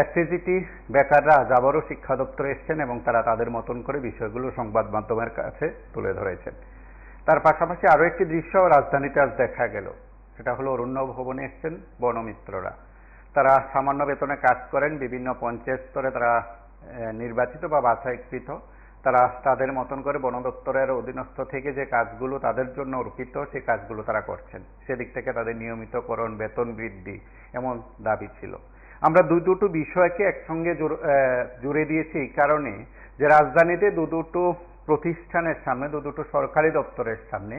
STGT বেকাররা আজ আবারও শিক্ষা দপ্তরে এসেছেন এবং তারা তাদের মতন করে বিষয়গুলো সংবাদ মাধ্যমের কাছে তুলে ধরেছেন। তার পাশাপাশি আরও একটি দৃশ্য রাজধানীতে আজ দেখা গেল, সেটা হলো অরণ্য ভবনে এসেছেন বনমিত্ররা। তারা সামান্য বেতনে কাজ করেন, বিভিন্ন পঞ্চায়েত স্তরে তারা নির্বাচিত বা বাছাইকৃত। তারা তাদের মতন করে বন দপ্তরের অধীনস্থ থেকে যে কাজগুলো তাদের জন্য অর্পিত সেই কাজগুলো তারা করছেন। সেদিক থেকে তাদের নিয়মিতকরণ, বেতন বৃদ্ধি এমন দাবি ছিল। আমরা দুটো বিষয়কে একসঙ্গে জুড়ে দিয়েছি এই কারণে যে রাজধানীতে দুটো প্রতিষ্ঠানের সামনে, দুটো সরকারি দপ্তরের সামনে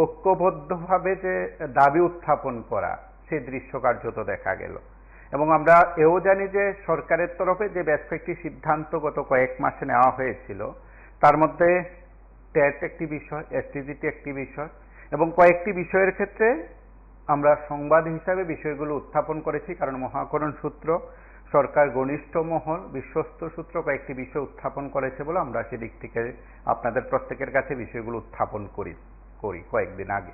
ঐক্যবদ্ধভাবে যে দাবি উত্থাপন করা, সেই দৃশ্য কার্যত দেখা গেল। এবং আমরা এও জানি যে সরকারের তরফে যে বেশ কয়েকটি সিদ্ধান্ত গত কয়েক মাসে নেওয়া হয়েছিল, তার মধ্যে ট্যাট একটি বিষয়, এসটিজিটি একটি বিষয়, এবং কয়েকটি বিষয়ের ক্ষেত্রে আমরা সংবাদ হিসাবে বিষয়গুলো উত্থাপন করেছি, কারণ মহাকরণ সূত্র, সরকার ঘনিষ্ঠ মহল, বিশ্বস্ত সূত্র কয়েকটি বিষয় উত্থাপন করেছে বলে আমরা সেদিক থেকে আপনাদের প্রত্যেকের কাছে বিষয়গুলো উত্থাপন করি কয়েকদিন আগে।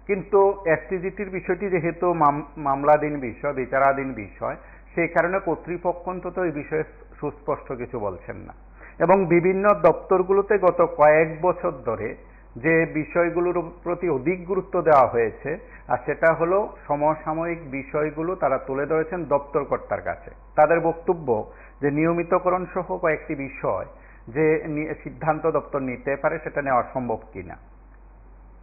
কিন্তু এসটিজিটির বিষয়টি যেহেতু মামলাধীন বিষয়, বিচারাধীন বিষয়, সেই কারণে কর্তৃপক্ষ অন্তত এই বিষয়ে সুস্পষ্ট কিছু বলছেন না। এবং বিভিন্ন দপ্তরগুলোতে গত কয়েক বছর ধরে যে বিষয়গুলোর প্রতি অধিক গুরুত্ব দেওয়া হয়েছে, আর সেটা হলো সমসাময়িক বিষয়গুলো তারা তুলে ধরেছেন দপ্তর কর্তার কাছে। তাদের বক্তব্য যে নিয়মিতকরণ সহ কয়েকটি বিষয় যে সিদ্ধান্ত দপ্তর নিতে পারে সেটা নেওয়া সম্ভব কিনা।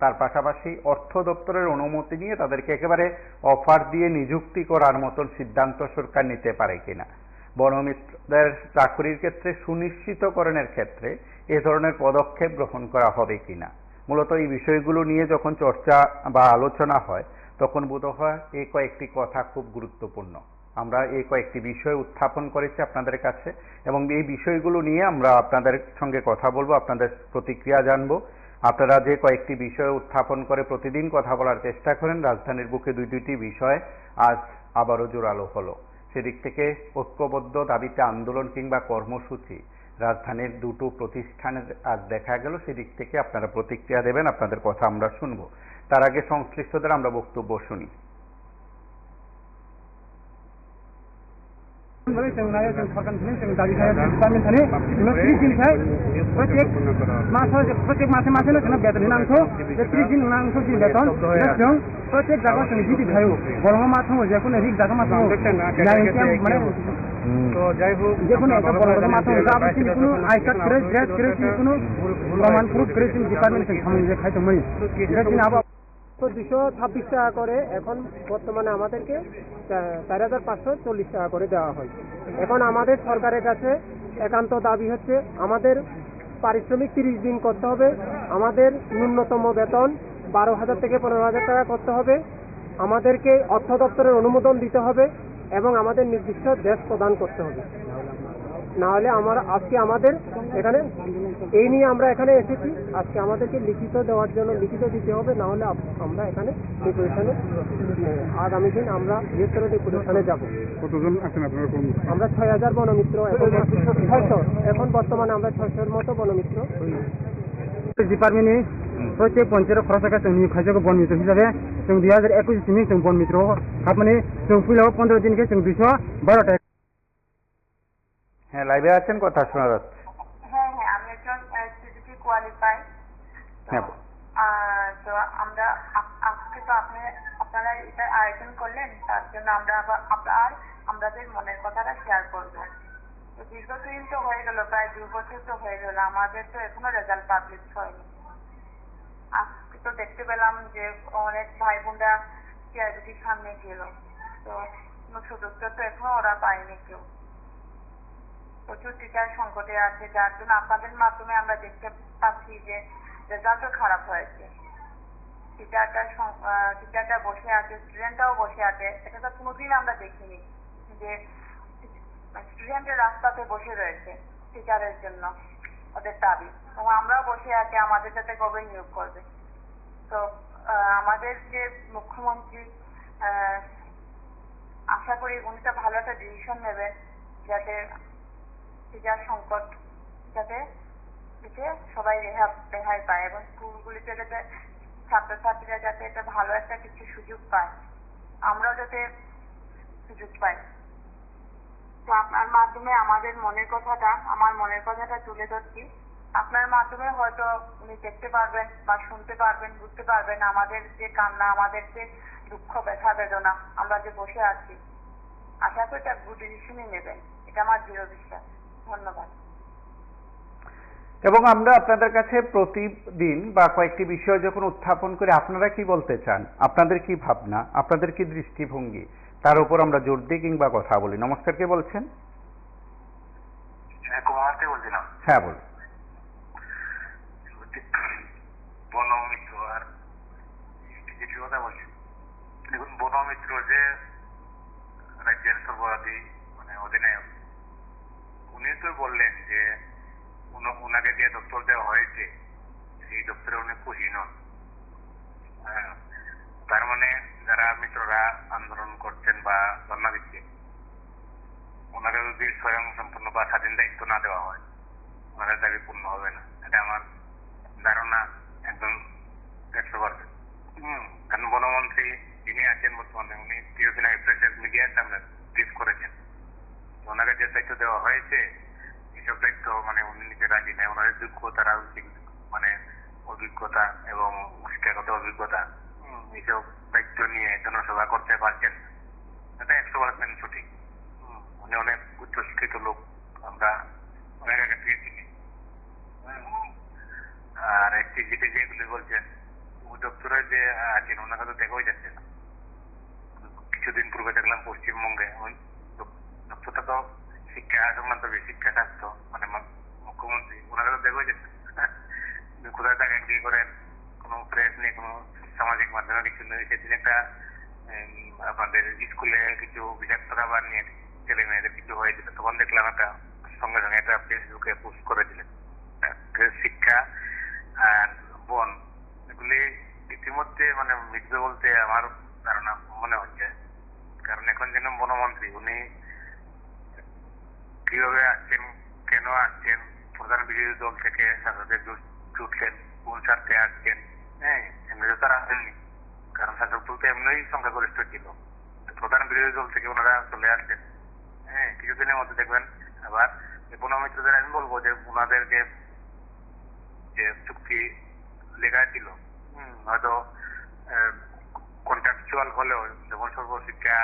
তার পাশাপাশি অর্থ দপ্তরের অনুমতি নিয়ে তাদেরকে একেবারে অফার দিয়ে নিযুক্তি করার মতন সিদ্ধান্ত সরকার নিতে পারে কিনা। বনমিত্রদের চাকরির ক্ষেত্রে সুনিশ্চিতকরণের ক্ষেত্রে এ ধরনের পদক্ষেপ গ্রহণ করা হবে কিনা। মূলত এই বিষয়গুলো নিয়ে যখন চর্চা বা আলোচনা হয় তখন বোধ হয় এই কয়েকটি কথা খুব গুরুত্বপূর্ণ। আমরা এই কয়েকটি বিষয় উত্থাপন করেছি আপনাদের কাছে, এবং এই বিষয়গুলো নিয়ে আমরা আপনাদের সঙ্গে কথা বলবো, আপনাদের প্রতিক্রিয়া জানবো। আপনারা যে কয়েকটি বিষয় উত্থাপন করে প্রতিদিন কথা বলার চেষ্টা করেন, রাজধানীর বুকে দুইটি বিষয় আজ আবারও জোরালো হলো। সেদিক থেকে ঐক্যবদ্ধ দাবিতে আন্দোলন কিংবা কর্মসূচি রাজধানীর দুটো প্রতিষ্ঠানের আজ দেখা গেল। সেদিক থেকে আপনারা প্রতিক্রিয়া দেবেন, আপনাদের কথা আমরা শুনবো। তার আগে সংশ্লিষ্টদের আমরা বক্তব্য শুনি। प्रत्येक मासे बेतन नांगौ 30 दिन नांगौ बेतन प्रत्येक जगह जों जिति थायो गरमा माथो जेखुनु रिक जागा माथो माने तो যাই হোক যেকোনো একটা বড় মাথা যাবে কোনো আই কার্ড গ্রেড কোনো প্রমাণ প্রুফ করেছেন ডিপার্টমেন্ট থেকে সামনে যে খাইতো মই যেদিন আবার 226 টাকা করে এখন বর্তমানে আমাদেরকে 4540 টাকা করে দেওয়া হয়। এখন আমাদের সরকারের কাছে একান্ত দাবি হচ্ছে আমাদের পারিশ্রমিক 30 দিন করতে হবে, আমাদের ন্যূনতম বেতন 12,000 থেকে 15,000 টাকা করতে হবে, আমাদেরকে অর্থ দপ্তরের অনুমোদন দিতে হবে এবং আমাদের নির্দিষ্ট দেশ প্রদান করতে হবে। না হলে আজকে আমাদের এখানে এই নিয়ে আমরা এখানে এসেছি, আজকে আমাদেরকে লিখিত দেওয়ার জন্য লিখিত দিতে হবে, না হলে আমরা এখানে ডেপুটেশনে আগামী দিন আমরা বৃহত্তর ডেপুটেশনে যাব। কতজন আছেন আপনারা? আমরা 6,000 বনমিত্র, এখন বর্তমানে আমরা 600-এর মতো বনমিত্র। ডিপার্টমেন্টে প্রত্যেক পঞ্চায়েত খরচ টাকা जों खायसेखौ বনমিত্র হিসাবে जों 2021 सिमनि जों বনমিত্র हाबमाने जों फैलाव 15 दिनके जों 212 টাকা। হ্যাঁ, লাইভে আছেন, কথা শোনা যাচ্ছে। হ্যাঁ, আমি একজন সিজিটি কোয়ালিফাই। তো আমরা আজকে তো আপনারা এটা আয়োজন করলেন, তার জন্য আমরা আমাদের মনের কথাটা শেয়ার করব। তো দীর্ঘদিন তো হয়ে গেল, প্রায় 2 বছর তো হয়ে গেল, আমাদের তো এখনো রেজাল্ট পাবলিশ হয়নি। আজকে তো দেখতে পেলাম যে অনেক ভাই বোনরা সিআইডিটির সামনে গেল, তো কোনো সুযোগ তো এখনো ওরা পায়নি কেউ। প্রচুর টিচার সংকটে আছে, যার জন্য আপনাদের মাধ্যমে আমরা দেখতে পাচ্ছি যে রেজাল্টও খারাপ হয়েছে। টিচারটা বসে আছে, স্টুডেন্টরাও বসে আছে। এটা তো কোনোদিন আমরা দেখিনি যে স্টুডেন্টের রাস্তাতে বসে রয়েছে টিচারের জন্য ওদের দাবি, এবং আমরাও বসে আছি আমাদের যাতে কবে নিয়োগ করবে। তো আমাদের যে মুখ্যমন্ত্রী, আশা করি উনি তো ভালো একটা ডিসিশন নেবেন যাতে টিচার সংকট যাতে সবাই রেহাই পায়, এবং স্কুলগুলিতে যাতে ছাত্রছাত্রীরা যাতে একটা ভালো একটা কিছু সুযোগ পায়, আমরাও যাতে সুযোগ পাই। তো আপনার মাধ্যমে আমাদের মনের কথাটা, আমার মনের কথাটা তুলে ধরছি। আপনার মাধ্যমে হয়তো উনি দেখতে পারবেন বা শুনতে পারবেন, বুঝতে পারবেন আমাদের যে কান্না, আমাদের যে দুঃখ, ব্যথা, বেদনা, আমরা যে বসে আছি। আশা করি তার গুড ডিসিশনই নেবেন, এটা আমার দৃঢ় বিশ্বাস। ধন্যবাদ। এবং আমরা আপনাদের কাছে প্রতিদিন বা কয়েকটি বিষয় যখন উত্থাপন করে আপনারা কি বলতে চান, আপনাদের কি ভাবনা, আপনাদের কি দৃষ্টিভঙ্গি, তার উপর আমরা জোর দিই কিংবা কথা বলি। নমস্কার, কে বলছেন? কুমার থেকে বলছিলাম। হ্যাঁ, বলুন। বনমিত্র আর কিছু কথা বলছি। দেখুন, বনমিত্র যে রাজ্যের সর্বরাধী মানে অধিনায়ক, উনি তো বললেন যে ওনাকে যে দপ্তর দেওয়া হয়েছে সেই দপ্তরে উনি খুশি নন। তার মানে যারা মিত্ররা আন্দোলন করছেন বা ধর্ণা দিচ্ছেন, ওনাকে যদি স্বয়ং সম্পূর্ণ বা স্বাধীন দায়িত্ব না দেওয়া হয়, ওনাদের দাবি পূর্ণ হবে না। এটা আমার ধারণা একদম 100%। কারণ বনমন্ত্রী যিনি আছেন বর্তমানে, উনি কিছুদিন আগে প্রেস মিডিয়ার সামনে ব্রিফ করেছেন ওনাকে যে দায়িত্ব দেওয়া হয়েছে, এইসব দায়িত্ব মানে উনি নিজে রাজি নেয়। ওনাদের যোগ্যতা, রাজনৈতিক মানে অভিজ্ঞতা এবং শিক্ষাগত অভিজ্ঞতা, এইসব দায়িত্ব নিয়ে জনসভা করতে পারছেন, এটা 100% সঠিক। উনি অনেক উচ্চশিক্ষিত লোক, আমরা অনেক আগে থেকে চিনি। আর একটি যেটা যেগুলি বলছেন, ওই দপ্তরে যে আছেন ওনাকে তো দেখাই যাচ্ছে না। কিছুদিন পূর্বে দেখলাম পশ্চিমবঙ্গে ওই দপ্তরটা তো শিক্ষা সংক্রান্ত শিক্ষা স্বাস্থ্য মানে মুখ্যমন্ত্রী, ওনাকে তো দেখাই যাচ্ছে কোথায় থাকেন, কি করেন, কোনো প্রেস নেই, কোনো সামাজিক মাধ্যমে কিছু নেই। সেদিন একটা আপনাদের স্কুলে কিছু বিষাক্ত খাবার নিয়ে ছেলে মেয়েদের কিছু হয়েছিল, তখন দেখলাম একটা সঙ্গে সঙ্গে একটা ফেসবুকে পোস্ট করেছিলেন। শিক্ষা আর বন এগুলি ইতিমধ্যে মানে মিটবে বলতে আমার ধারণা মনে হচ্ছে। কারণ এখন যেন বনমন্ত্রী, উনি কিভাবে আসছেন, কেন আসছেন, প্রধান বিরোধী দল থেকে শাসকের জুটলেন, কোন স্বার্থে আসছেন, এমনি তো তারা আসেননি। কারণ শাসক দল তো এমনিই সংখ্যাগরিষ্ঠ ছিল, প্রধান বিরোধী দল থেকে ওনারা চলে আসছেন। কিছুদিনের মধ্যে দেখবেন আবার বনমিত্রদের আমি বলবো যে ওনাদেরকে যে চুক্তি লেখা ছিল, হয়তো কন্ট্রাকচুয়াল হলেও যেমন সর্বশিক্ষা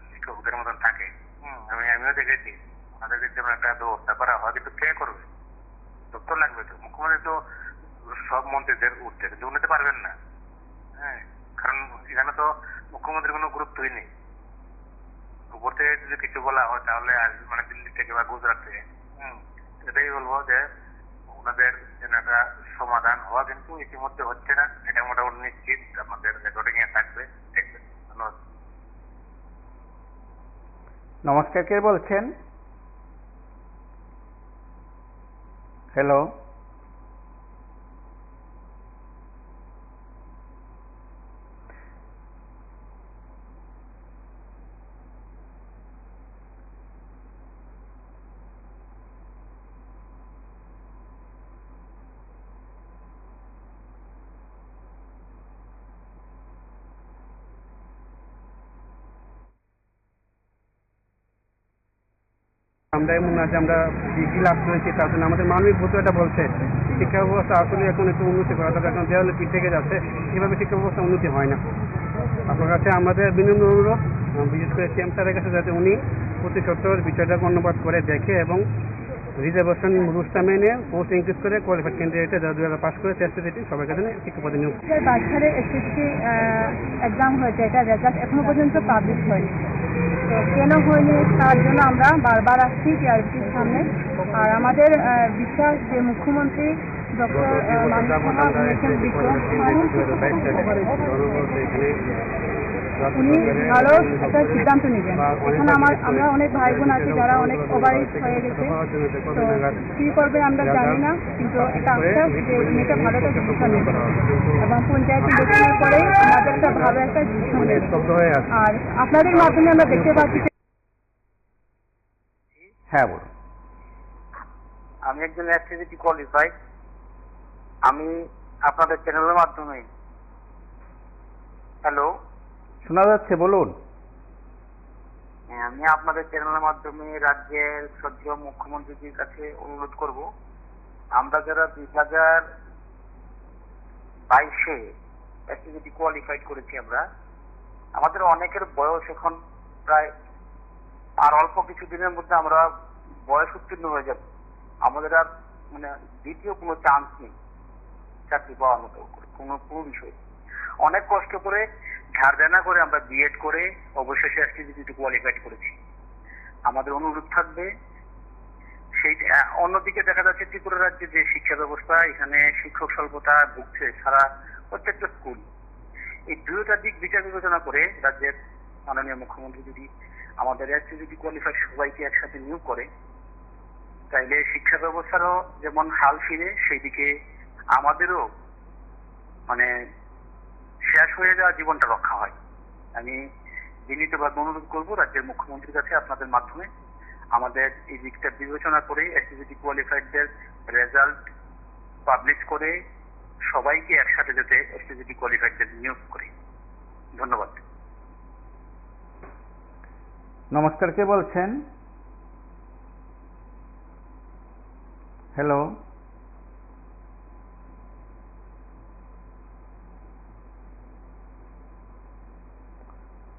শিক্ষকদের মতন থাকে, আমিও দেখেছি ওনাদেরকে যেমন একটা ব্যবস্থা করা হয়, কিন্তু কে করবে? দপ্তর লাগবে তো। মুখ্যমন্ত্রী তো সব মন্ত্রীদের উঠতে, কিন্তু উঠতে পারবেন না। কারণ এখানে তো মুখ্যমন্ত্রীর কোনো গুরুত্বই নেই। উপর থেকে যদি কিছু বলা হয় তাহলে মানে দিল্লি থেকে বা গুজরাট থেকে। এটাই বলবো যে ওনাদের যেন একটা সমাধান হওয়া, কিন্তু ইতিমধ্যে হচ্ছে না, এটা মোটামুটি নিশ্চিত। আমাদের রেকর্ডিং এ থাকবে, দেখবেন। ধন্যবাদ। নমস্কার, কে বলছেন? হ্যালো, আমরা এমন না যে আমরা ডিগ্রি লাভ করেছি তার জন্য। আমাদের মানবিক ভূতটা বলছে শিক্ষা ব্যবস্থা আসলে এখন একটু উন্নতি করা দরকার, কারণ দেওয়ালে পিঠ থেকে যাচ্ছে, এভাবে শিক্ষা ব্যবস্থা উন্নতি হয় না। আপনার কাছে আমাদের বিনম্র অনুরোধ, বিশেষ করে সিএম স্যারের কাছে, যাতে উনি প্রতি সপ্তাহের বিষয়টাকে অনুবাদ করে দেখে এবং রিজার্ভেশন রুলসটা মেনে পোস্ট ইনক্রিজ করে কোয়ালিফাইড ক্যান্ডিডেটে যারা 2000 পাস করে টেস্ট দিতে সবাই কাছে শিক্ষা পদে নিয়োগ। বাচ্চাদের এসএসসি এক্সাম হয়েছে, এটা রেজাল্ট এখনো পর্যন্ত পাবলিশ হয়নি। তো কেন হয়নি তার জন্য আমরা বারবার আসছি টিআরপির সামনে। আর আমাদের বিশ্বাস যে মুখ্যমন্ত্রী ডক্টর উনি ভালো একটা সিদ্ধান্ত নেবেন। এখন আমরা অনেক ভাই বোন আছি যারা অনেক ওভারএজ হয়ে গেছে, তো কি করবে আমরা জানি না, কিন্তু একটা আশ্বাস যে উনি একটা ভালো একটা ডিসিশন নেবেন এবং পঞ্চায়েত ইলেকশনের পরে আমাদের একটা ভালো একটা ডিসিশন নেবেন। আর আপনাদের মাধ্যমে আমরা দেখতে পাচ্ছি। হ্যাঁ, বলুন। আমি একজন অ্যাক্টিভিটি কোয়ালিফাইড। আমি আপনাদের চ্যানেলের মাধ্যমে, হ্যালো, শোনা যাচ্ছে, বলুন। আমি আপনাদের চ্যানেলের মাধ্যমে রাজ্যের শ্রদ্ধেয় মুখ্যমন্ত্রীর কাছে অনুরোধ করব, আমরা যারা 2022-এ এসটিজিটি কোয়ালিফাইড করেছি, আমাদের অনেকের বয়স এখন প্রায় আর অল্প কিছু দিনের মধ্যে আমরা বয়স উত্তীর্ণ হয়ে যাব। আমাদের আর মানে দ্বিতীয় কোনো চান্স নেই চাকরি পাওয়ার মতো কোনো বিষয়। অনেক কষ্ট করে ধারদেনা করে আমরা বিএড করে অবশেষে এসটিজিটি কোয়ালিফাইড করেছি। আমাদের অনুরোধ থাকবে সেই অন্যদিকে দেখা যাচ্ছে ত্রিপুরা রাজ্যে যে শিক্ষা ব্যবস্থা, এখানে শিক্ষক স্বল্পতা ভুগছে সারা প্রত্যেকটা স্কুল। এই দুইটা দিক বিচার বিবেচনা করে রাজ্যের মাননীয় মুখ্যমন্ত্রী যদি আমাদের এসটিজিটি কোয়ালিফাইড সবাইকে একসাথে নিয়োগ করে, তাইলে শিক্ষা ব্যবস্থারও যেমন হাল ফিরে, সেই দিকে আমাদেরও মানে শেষ হয়ে যাওয়া জীবনটা রক্ষা হয়। আমি বিনীতভাবে অনুরোধ করব রাজ্যের মুখ্যমন্ত্রীর কাছে আপনাদের মাধ্যমে আমাদের এই দিকটা বিবেচনা করে এসটিজিটি কোয়ালিফাইডদের রেজাল্ট পাবলিশ করে সবাইকে একসাথে যাতে এসটিজিটি কোয়ালিফাইডদের নিয়োগ করে। ধন্যবাদ। নমস্কার, কে বলছেন? হ্যালো,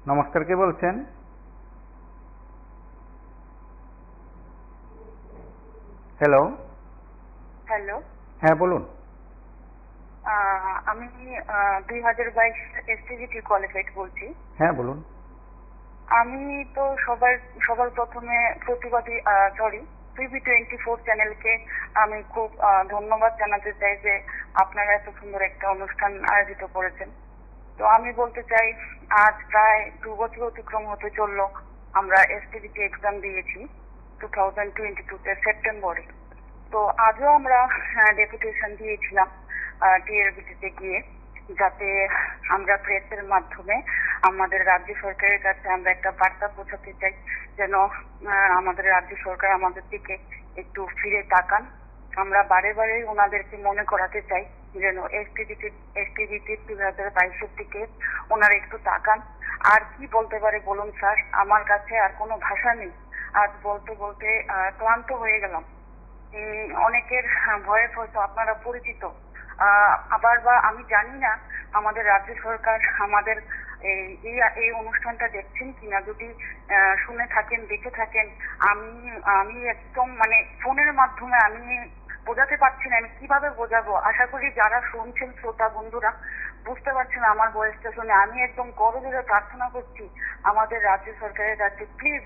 নমস্কার, কে বলছেন? হ্যালো, হ্যালো, হ্যাঁ বলুন। আমি 2022 এসটিজিটি কোয়ালিফাইড বলছি। হ্যাঁ বলুন। আমি তো সবার প্রথমে প্রতিবাদী PB24 চ্যানেলকে আমি খুব ধন্যবাদ জানাতে চাই যে আপনারা এত সুন্দর একটা অনুষ্ঠান আয়োজিত করেছেন। তো আমি বলতে চাই, আজ প্রায় 2 বছর অতিক্রম হতে চললো আমরা এসটিজিটি এক্সাম দিয়েছি 2022-তে সেপ্টেম্বরে। তো আজও আমরা ডেপুটেশন দিয়েছিলাম টিআরবিটিতে গিয়ে, যাতে আমরা প্রেসের মাধ্যমে আমাদের রাজ্য সরকারের কাছে আমরা একটা বার্তা পৌঁছাতে চাই, যেন আমাদের রাজ্য সরকার আমাদের দিকে একটু ফিরে তাকান। আমরা বারে বারে ওনাদেরকে মনে করাতে চাই যেন এসটিজিটি 2022-এর দিকে ওনারা একটু তাকান। আর কি বলতে পারে বলুন স্যার, আমার কাছে আর কোনো ভাষা নেই। আজ বলতে বলতে ক্লান্ত হয়ে গেলাম। অনেকের ভয়েস হয়তো আপনারা পরিচিত, আবার বা আমি জানি না আমাদের রাজ্য সরকার আমাদের এই অনুষ্ঠানটা দেখছেন কিনা। যদি শুনে থাকেন, দেখে থাকেন, আমি একদম মানে ফোনের মাধ্যমে আমি বোঝাতে পারছি না, আমি কিভাবে বোঝাবো। আশা করি যারা শুনছেন শ্রোতা বন্ধুরা বুঝতে পারছেন আমার ভয়েসটা শুনে। আমি একদম করজোড়ে প্রার্থনা করছি আমাদের রাজ্য সরকারের কাছে, প্লিজ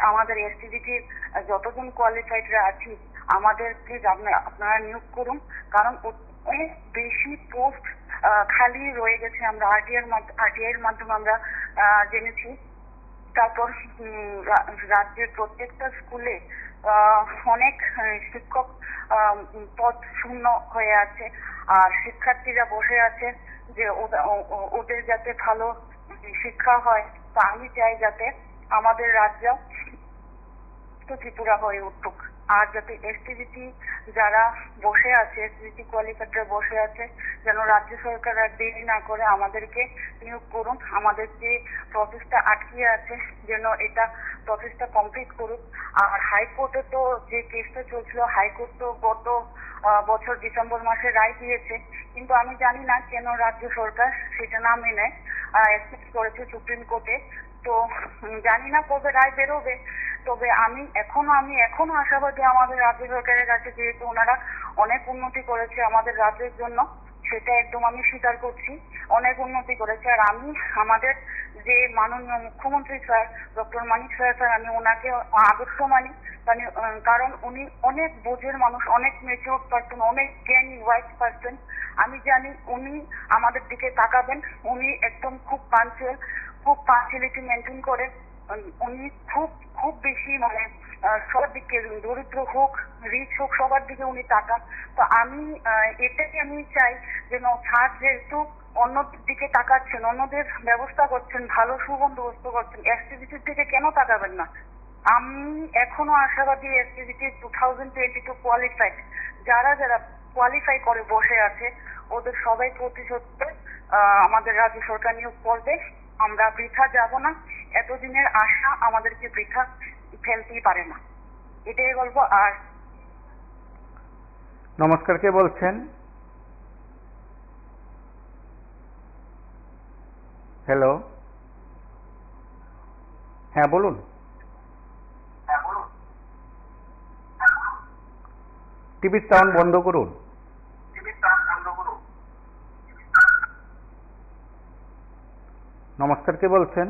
আমাদের এসটিজিটির যতজন কোয়ালিফাইডরা আছি আমাদের প্লিজ আপনারা নিয়োগ করুন, কারণ অনেক বেশি পোস্ট খালি রয়ে গেছে। আমরা আরটিআইয়ের মাধ্যমে আমরা জেনেছি। তারপর রাজ্যের প্রত্যেকটা স্কুলে অনেক শিক্ষক পদ শূন্য হয়ে আছে, আর শিক্ষার্থীরা বসে আছে যে ওদের যাতে ভালো শিক্ষা হয়। তা আমি চাই যাতে আমাদের রাজ্য ত্রিপুরা হয়ে উঠুক, আর যাতে এসটিজিটি যারা বসে আছে, এসটিজিটি কোয়ালিফাইডরা বসে আছে, যেন রাজ্য সরকার আর দেরি না করে আমাদেরকে নিয়োগ করুন। আমাদের যে প্রসেসটা আটকিয়ে আছে যেন এটা প্রসেসটা কমপ্লিট করুক। আর হাইকোর্টে তো যে কেসটা চলছিল, হাইকোর্ট তো গত বছর ডিসেম্বর মাসে রায় দিয়েছে, কিন্তু আমি জানি না কেন রাজ্য সরকার সেটা না মেনে অ্যাকসেপ্ট করেছে সুপ্রিম কোর্টে। তো জানি না কবে রায় বেরোবে, তবে আমি এখনো আশাবাদী আমাদের রাজ্য সরকারের কাছে, যেহেতু ওনারা অনেক উন্নতি করেছে আমাদের রাজ্যের জন্য, সেটা একদম আমি স্বীকার করছি, অনেক উন্নতি করেছে। আর আমি আমাদের যে মাননীয় মুখ্যমন্ত্রী স্যার ডক্টর মানিক স্যার, আমি ওনাকে আদর্শ মানি, কারণ উনি অনেক বোঝের মানুষ, অনেক ম্যাচিউর পার্সন, অনেক জ্ঞানী ওয়াইজ পার্সন। আমি জানি উনি আমাদের দিকে তাকাবেন। উনি একদম খুব পাঞ্চুয়াল, খুব পাঞ্চুয়ালিটি মেনটেন করে। উনি খুব বেশি মানে সবার দিকে, দরিদ্র হোক রিচ হোক সবার দিকে উনি তাকান। তো এটাকে আমি চাই যেন স্যার যেহেতু অন্যদের দিকে তাকাচ্ছেন, অন্যদের ব্যবস্থা করছেন, ভালো সুবন্দোবস্ত করছেন, এসটিজিটির দিকে কেন তাকাবেন না? আমি এখনো আশাবাদী এসটিজিটি 2022 কোয়ালিফাইড যারা কোয়ালিফাই করে বসে আছে ওদের সবাই প্রতিশোধ আমাদের রাজ্য সরকার নিয়োগ করবে। আমরা বৃথা যাব না, এতদিনের আশা আমাদেরকে বৃথা ফেলতেই পারে না, এটাই বলবো। আর নমস্কার, কে বলছেন? হ্যালো, হ্যাঁ বলুন। টিভির সাউন্ড বন্ধ করুন। নমস্কার, কে বলছেন?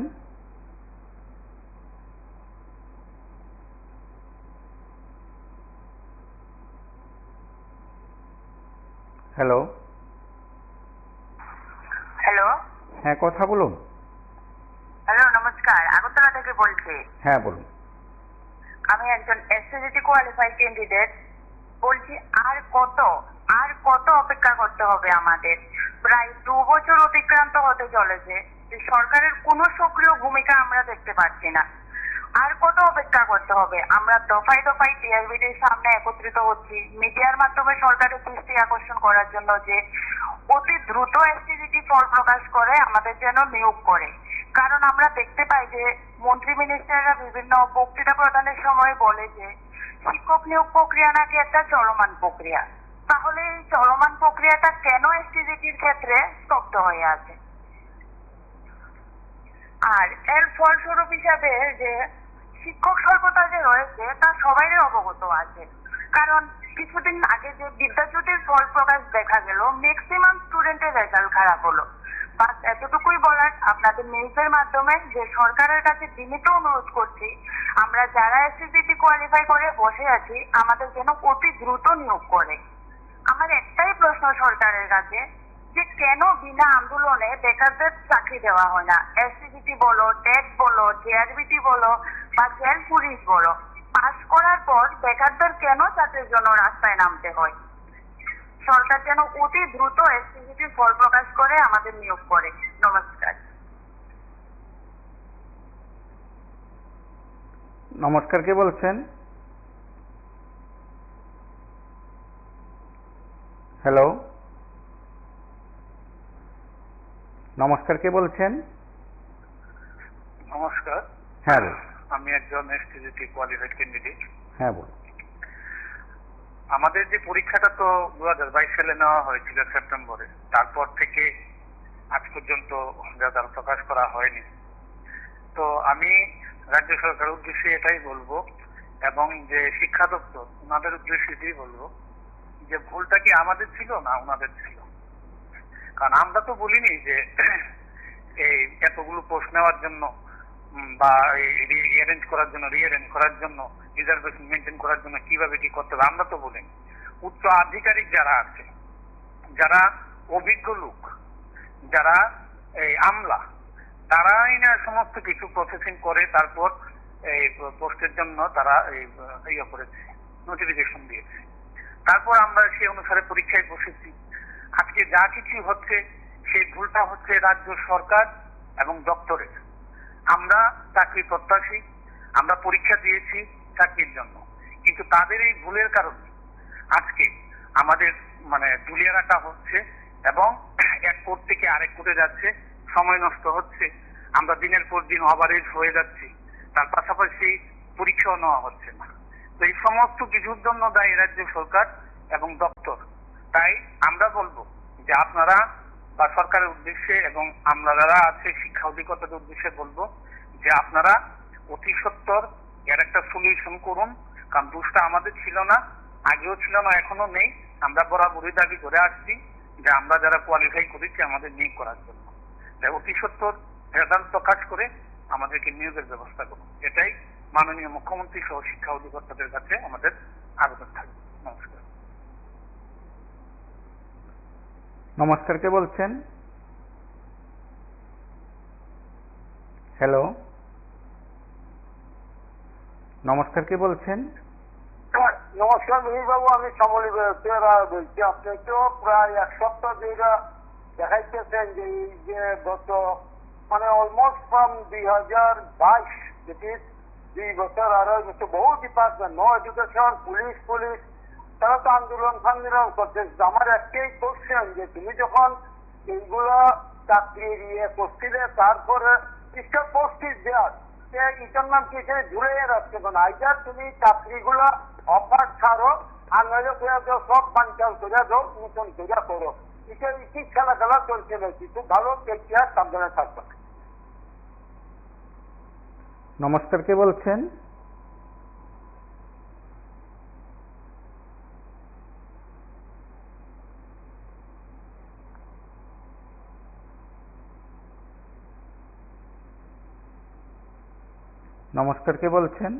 হ্যালো, হ্যালো, হ্যাঁ কথা বলুন। হ্যালো, নমস্কার, আগরতলা থেকে বলছি। হ্যাঁ বলুন। আমি একজন এসএসসি কোয়ালিফাইড ক্যান্ডিডেট বলছি। আর কত অপেক্ষা করতে হবে আমাদের? প্রায় 2 বছর অতিক্রান্ত হতে চলেছে, যে সরকারের কোনো সক্রিয় ভূমিকা আমরা দেখতে পাচ্ছি না। আর কত অপেক্ষা করতে হবে? আমরা দফায় দফায় টিআরবিটির সামনে একত্রিত হচ্ছি মিডিয়ার মাধ্যমে সরকারের দৃষ্টি আকর্ষণ করার জন্য, যে অতি দ্রুত এসটিজিটি ফল প্রকাশ করে আমাদের যেন নিয়োগ করে। কারণ আমরা দেখতে পাই যে মন্ত্রী মিনিস্টাররা বিভিন্ন বক্তৃতা প্রদানের সময় বলে যে শিক্ষক নিয়োগ প্রক্রিয়া নাকি একটা চলমান প্রক্রিয়া। তাহলে এই চলমান প্রক্রিয়াটা কেন এসটিজিটির ক্ষেত্রে স্তব্ধ হয়ে আছে? আর এর ফলস্বরূপ হিসাবে যে শিক্ষক স্বল্পতা যে রয়েছে তা সবাইরই অবগত আছে। কারণ কিছুদিন আগে যে বিদ্যাজ্যোতির ফল প্রকাশ দেখা গেল, ম্যাক্সিমাম স্টুডেন্টের রেজাল্ট খারাপ হলো। বাস এতটুকুই বলার আপনাদের নিউজের মাধ্যমে, যে সরকারের কাছে বিনীত অনুরোধ করছি, আমরা যারা এসএসসি কোয়ালিফাই করে বসে আছি আমাদের যেন অতি দ্রুত নিয়োগ করে। আমার একটাই প্রশ্ন সরকারের কাছে, যে কেন বিনা আন্দোলনে বেকারদের চাকরি দেওয়া হয় না? এসসিজিটি বলো, টেট বলো, জেআরবিটি বলো বা জেল পুলিশ বলো, পাস করার পর বেকারদের কেন চাকরির জন্য রাস্তায় নামতে হয়? সরকার যেন অতি দ্রুত এসসিজিটির ফল প্রকাশ করে আমাদের নিয়োগ করে। নমস্কার। নমস্কার, কে বলছেন? হ্যালো, নমস্কার, কে বলছেন? নমস্কার, হ্যাঁ বলুন। আমি একজন এসটিজিটি কোয়ালিফাইড ক্যান্ডিডেট। হ্যাঁ বলুন। আমাদের যে পরীক্ষাটা তো 2022 সালে নেওয়া হয়েছিল সেপ্টেম্বরে, তারপর থেকে আজ পর্যন্ত রেজাল্ট প্রকাশ করা হয়নি। তো আমি রাজ্য সরকারের উদ্দেশ্যে এটাই বলবো, এবং যে শিক্ষা দপ্তর ওনাদের উদ্দেশ্যে এটাই বলবো, যে ভুলটা কি আমাদের ছিল না ওনাদের ছিল? কারণ আমরা তো বলিনি যে এই এতগুলো পোস্ট নেওয়ার জন্য বা রিঅ্যারেঞ্জ করার জন্য রিজার্ভেশন মেনটেন করার জন্য কিভাবে কি করতে হবে আমরা তো বলিনি। উচ্চ আধিকারিক যারা আছে, যারা অভিজ্ঞ লোক, যারা এই আমলা, তারাই না সমস্ত কিছু প্রসেসিং করে তারপর এই পোস্টের জন্য তারা এই করেছে, নোটিফিকেশন দিয়েছে। তারপর আমরা সেই অনুসারে পরীক্ষায় বসেছি। আজকে যা কিছু হচ্ছে সেই ভুলটা হচ্ছে রাজ্য সরকার এবং দপ্তরের। আমরা চাকরি প্রত্যাশী, আমরা পরীক্ষা দিয়েছি চাকরির জন্য, কিন্তু তাদের এই ভুলের কারণে আজকে আমাদের দুলিয়ারাটা হচ্ছে এবং এক কোর্ট থেকে আরেক কোর্টে যাচ্ছে, সময় নষ্ট হচ্ছে, আমরা দিনের পর দিন ওভারেজ হয়ে যাচ্ছি, তার পাশাপাশি পরীক্ষাও নেওয়া হচ্ছে না। তো এই সমস্ত কিছুর জন্য দায়ী রাজ্য সরকার এবং দপ্তর। তাই আমরা বলবো যে আপনারা বা সরকারের উদ্দেশ্যে এবং আমরা যারা আছে শিক্ষা অধিকর্তাদের উদ্দেশ্যে বলবো যে আপনারা অতি সত্বর এর একটা সলিউশন করুন। কারণ দোষটা আমাদের ছিল না, আগেও ছিল না, এখনো নেই। আমরা বরাবরই দাবি করে আসছি যে আমরা যারা কোয়ালিফাই করেছি আমাদের নিয়োগ করার জন্য, তাই অতি সত্বর রেজাল্ট প্রকাশ করে আমাদেরকে নিয়োগের ব্যবস্থা করুন। এটাই মাননীয় মুখ্যমন্ত্রী সহ শিক্ষা অধিকর্তাদের কাছে আমাদের আবেদন থাকবে। নমস্কার। নমস্কার, কে বলছেন? হ্যালো, নমস্কার, কে বলছেন? নমস্কার বাবু, আমি সমলি বলছি। আপনি তো প্রায় 1 সপ্তাহ ধরে দেখাইতেছেন যে এই যে গত অলমোস্ট ফ্রম 2022 2 বছর আরো বহু ডিপার্টমেন্ট, নো এডুকেশন, পুলিশ তারা তো আন্দোলন করছে। আমার একটাই কোশ্চেন, যে তুমি যখন এইগুলো চাকরি করছিলে তারপরে স্টেট পোস্ট ইজ দেয়ার, সে ইটার নাম কি এখানে জুড়ে রাখছে না। আইজার তুমি চাকরিগুলো অফার ছাড়ো, আর নইলে সব বাঞ্চাল করে দাও, নতুন করে করো। এটা ইটি খেলা চলছে না, কিছু ভালো প্রেক্ষিয়ার সাবধানে থাকবে। নমস্কার, কে বলছেন? নমস্কার, কে বলছেন?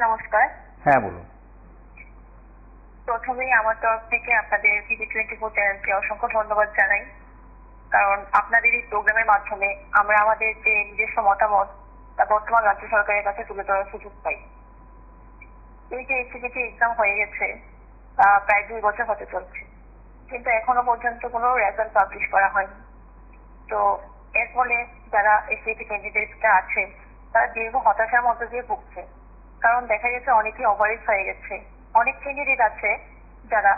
নমস্কার। হ্যাঁ, বলুন। প্রথমেই আমার তরফ থেকে আপনাদের টিভি24 চ্যানেলকে অসংখ্য ধন্যবাদ জানাই, কারণ আপনাদের এই প্রোগ্রামের মাধ্যমে আমরা আমাদের যে নিজস্ব মতামত তা বর্তমান রাজ্য সরকারের কাছে তুলে ধরার সুযোগ পাই। এই যে এসসিপিটি এক্সাম হয়ে গেছে তা প্রায় 2 বছর হতে চলছে, কিন্তু এখনো পর্যন্ত কোনো রেজাল্ট পাবলিশ করা হয়নি। তো এর ফলে যারা এসসিপি ক্যান্ডিডেটরা আছে তারা দীর্ঘ হতাশার মধ্যে দিয়ে ভুগছে, কারণ দেখা গেছে অনেকেই ওভারেজ হয়ে গেছে। অনেক ক্যান্ডিডেট আছে যারা